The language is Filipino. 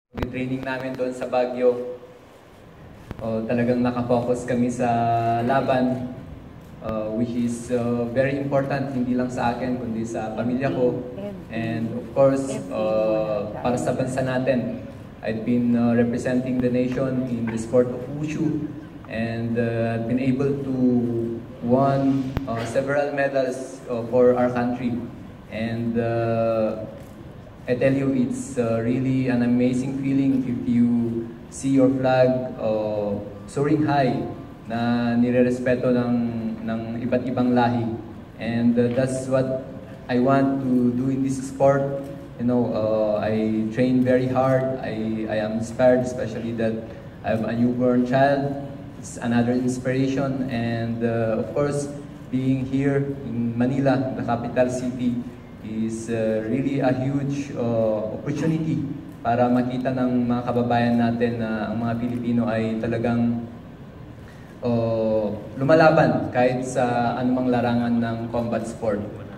Training namin doon sa Baguio, talagang nakafocus kami sa laban, which is very important hindi lang sa akin kundi sa pamilya ko, and of course para sa bansa natin. I've been representing the nation in the sport of Wushu, and I've been able to won several medals for our country, and I tell you, it's really an amazing feeling if you see your flag soaring high na nirerespeto ng iba't ibang lahi. And that's what I want to do in this sport. You know, I train very hard. I am inspired, especially that I have a newborn child. It's another inspiration. And of course, being here in Manila, the capital city, is really a huge opportunity para makita ng mga kababayan natin na ang mga Pilipino ay talagang lumalaban kahit sa anumang larangan ng combat sport.